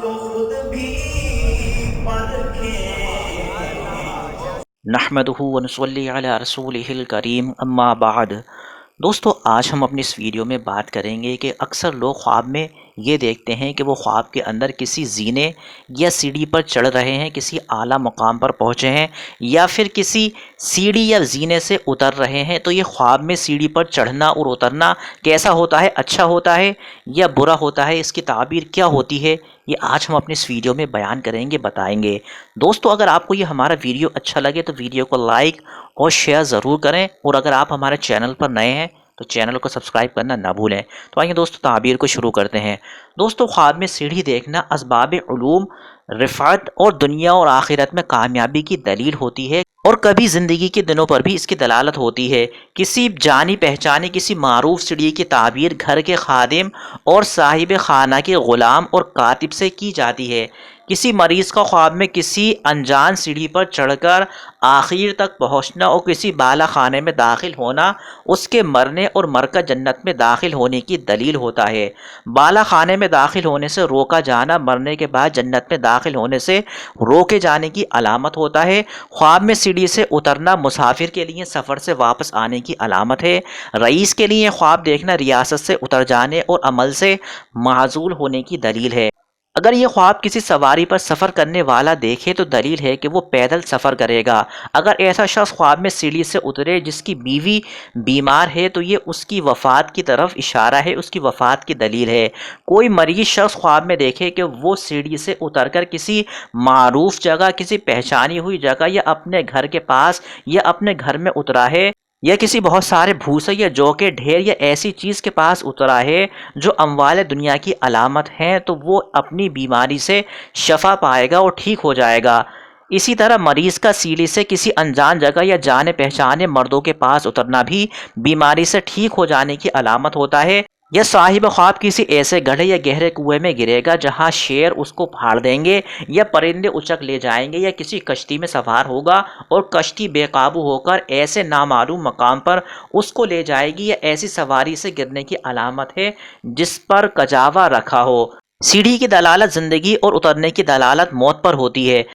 को खुद भी परखें। नहमदुहु व नसल्ली अला रसूलिहिल करीम अम्मा बाद। दोस्तों, आज हम अपनी इस वीडियो में बात करेंगे कि अक्सर लोग ख्वाब में ये देखते हैं कि वो ख्वाब के अंदर किसी जीने या सीढ़ी पर चढ़ रहे हैं, किसी आला मकाम पर पहुँचे हैं, या फिर किसी सीढ़ी या जीने से उतर रहे हैं। तो ये ख्वाब में सीढ़ी पर चढ़ना और उतरना कैसा होता है, अच्छा होता है या बुरा होता है, इसकी ताबीर क्या होती है, ये आज हम अपनी इस वीडियो में बयान करेंगे, बताएंगे। दोस्तों, अगर आपको ये हमारा वीडियो अच्छा लगे तो वीडियो को लाइक और शेयर ज़रूर करें, और अगर आप हमारे चैनल पर नए हैं तो चैनल को सब्सक्राइब करना ना भूलें। तो आइए दोस्तों, ताबीर को शुरू करते हैं। दोस्तों, ख्वाब में सीढ़ी देखना असबाब उलूम, रिफ़ात और दुनिया और आखिरत में कामयाबी की दलील होती है, और कभी ज़िंदगी के दिनों पर भी इसकी दलालत होती है। किसी जानी पहचानी किसी मारूफ सीढ़ी की ताबीर घर के खादिम और साहिब खाना के ग़ुलाम और कातिब से की जाती है। किसी मरीज़ का ख्वाब में किसी अनजान सीढ़ी पर चढ़कर आखिर तक पहुंचना और किसी बाला खाने में दाखिल होना उसके मरने और मरकर जन्नत में दाखिल होने की दलील होता है। बाला खाने में दाखिल होने से रोका जाना मरने के बाद जन्नत में दाखिल होने से रोके जाने की अलामत होता है। ख्वाब में सीढ़ी से उतरना मुसाफिर के लिए सफ़र से वापस आने की अलामत है। रईस के लिए ख्वाब देखना रियासत से उतर जाने और अमल से माजूल होने की दलील है। अगर ये ख्वाब किसी सवारी पर सफ़र करने वाला देखे तो दलील है कि वो पैदल सफ़र करेगा। अगर ऐसा शख्स ख्वाब में सीढ़ी से उतरे जिसकी बीवी बीमार है तो ये उसकी वफ़ात की तरफ इशारा है, उसकी वफ़ात की दलील है। कोई मरीज शख्स ख्वाब में देखे कि वो सीढ़ी से उतरकर किसी मारूफ जगह, किसी पहचानी हुई जगह या अपने घर के पास या अपने घर में उतरा है, या किसी बहुत सारे भूसे या जौ के ढेर या ऐसी चीज़ के पास उतरा है जो अमवाल दुनिया की अलामत हैं, तो वो अपनी बीमारी से शफा पाएगा और ठीक हो जाएगा। इसी तरह मरीज़ का सीढ़ी से किसी अनजान जगह या जाने पहचाने मर्दों के पास उतरना भी बीमारी से ठीक हो जाने की अलामत होता है। यह साहिब ख्वाब किसी ऐसे गड्ढे या गहरे कुएं में गिरेगा जहां शेर उसको फाड़ देंगे या परिंदे उचक ले जाएंगे, या किसी कश्ती में सवार होगा और कश्ती बेकाबू होकर ऐसे नामालूम मकाम पर उसको ले जाएगी, या ऐसी सवारी से गिरने की अलामत है जिस पर कजावा रखा हो। सीढ़ी की दलालत ज़िंदगी और उतरने की दलालत मौत पर होती है।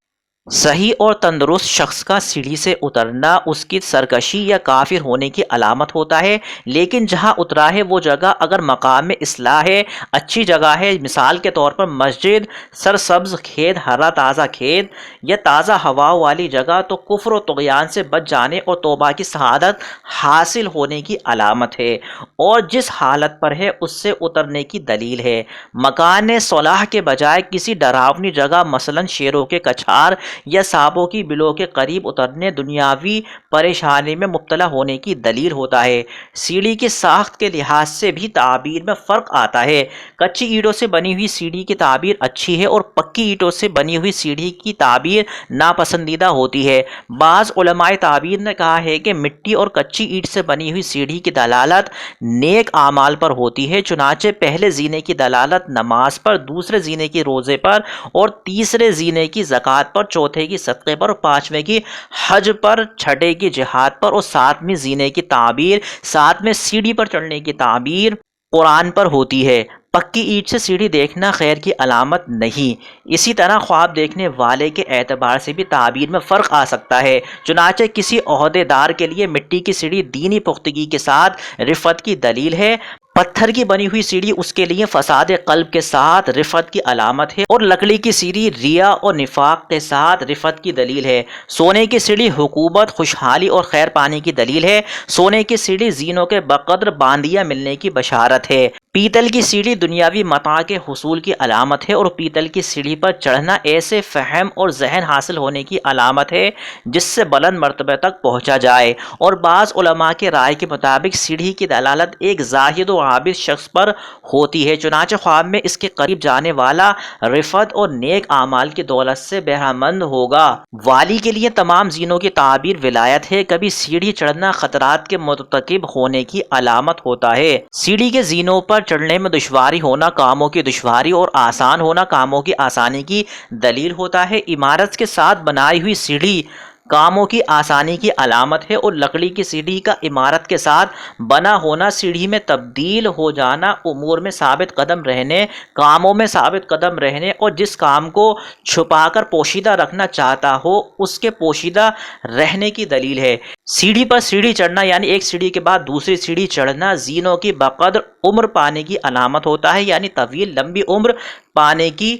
सही और तंदुरुस्त शख्स का सीढ़ी से उतरना उसकी सरकशी या काफिर होने की अलामत होता है, लेकिन जहां उतरा है वो जगह अगर मकाम में इस्लाह है, अच्छी जगह है, मिसाल के तौर पर मस्जिद, सरसब्ज खेत, हरा ताज़ा खेत या ताज़ा हवा वाली जगह, तो कुफ्र और तुग़यान से बच जाने और तौबा की शहादत हासिल होने की अलामत है, और जिस हालत पर है उससे उतरने की दलील है। मकान सलाह के बजाय किसी डरावनी जगह मसलन शेरों के कछार या सांपों की बिलों के करीब उतरने दुनियावी परेशानी में मुब्तला होने की दलील होता है। सीढ़ी की साख्त के लिहाज से भी ताबीर में फ़र्क आता है। कच्ची ईंटों से बनी हुई सीढ़ी की ताबीर अच्छी है और पक्की ईंटों से बनी हुई सीढ़ी की ताबीर नापसंदीदा होती है। बाज़ उलमाए ताबीर ने कहा है कि मिट्टी और कच्ची ईंट से बनी हुई सीढ़ी की दलालत नेक आमाल पर होती है। चुनाचे पहले जीने की दलालत नमाज पर, दूसरे जीने की रोज़े पर, और तीसरे जीने की ज़कात पर, चौथे की सदक़े पर, और पांचवें की हज पर, छठे की जिहाद पर, और सातवीं जीने की ताबीर, सातवें सीढ़ी पर चढ़ने की ताबीर कुरान पर होती है। पक्की ईंट से सीढ़ी देखना खैर की अलामत नहीं। इसी तरह ख्वाब देखने वाले के एतबार से भी ताबीर में फ़र्क आ सकता है। चुनाचे किसी ओहदेदार के लिए मिट्टी की सीढ़ी दीनी पुख्तगी के साथ रिफ़त की दलील है, पत्थर की बनी हुई सीढ़ी उसके लिए फसाद क़ल्ब के साथ रिफ़त की अलामत है, और लकड़ी की सीढ़ी रिया और निफाक के साथ रिफ़त की दलील है। सोने की सीढ़ी हुकूमत, खुशहाली और खैर पाने की दलील है। सोने की सीढ़ी जीनों के बकद्र बांदियाँ मिलने की बशारत है। पीतल की सीढ़ी दुनियावी मता के हुसूल की अलामत है, और पीतल की सीढ़ी पर चढ़ना ऐसे फ़हम और जहन हासिल होने की अलामत है जिससे बुलंद मर्तबे तक पहुँचा जाए। और बाज़ उलमा के राय के मुताबिक सीढ़ी की दलालत एक ज़ाहिद और आबिद शख्स पर होती है। चुनांचे ख्वाब में इसके करीब जाने वाला रिफ़त और नेक आमाल की दौलत से बहरामंद होगा। वाली के लिए तमाम जीनों की ताबीर विलायत है। कभी सीढ़ी चढ़ना खतरात के मुर्तकिब होने की अलामत होता है। सीढ़ी के जीनों पर चढ़ने में दुश्वारी होना कामों की दुश्वारी और आसान होना कामों की आसानी की दलील होता है। इमारत के साथ बनाई हुई सीढ़ी کاموں کی آسانی کی علامت ہے، اور لکڑی کی سیڑھی کا عمارت کے ساتھ بنا ہونا، سیڑھی میں تبدیل ہو جانا، امور میں ثابت قدم رہنے، کاموں میں ثابت قدم رہنے، اور جس کام کو چھپا کر پوشیدہ رکھنا چاہتا ہو اس کے پوشیدہ رہنے کی دلیل ہے۔ سیڑھی پر سیڑھی چڑھنا یعنی ایک سیڑھی کے بعد دوسری سیڑھی چڑھنا زینوں کی بقدر عمر پانے کی علامت ہوتا ہے، یعنی طویل لمبی عمر پانے کی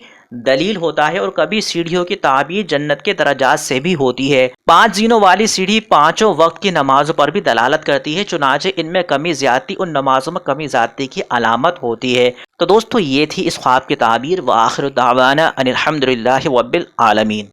دلیل ہوتا ہے، اور کبھی سیڑھیوں کی تعبیر جنت کے درجات سے بھی ہوتی ہے۔ 5 زینوں والی سیڑھی پانچوں وقت کی نمازوں پر بھی دلالت کرتی ہے، چنانچہ ان میں کمی زیادتی ان نمازوں میں کمی زیادتی کی علامت ہوتی ہے۔ تو دوستو یہ تھی اس خواب کی تعبیر۔ وآخر دعوانا ان الحمدللہ رب العالمین۔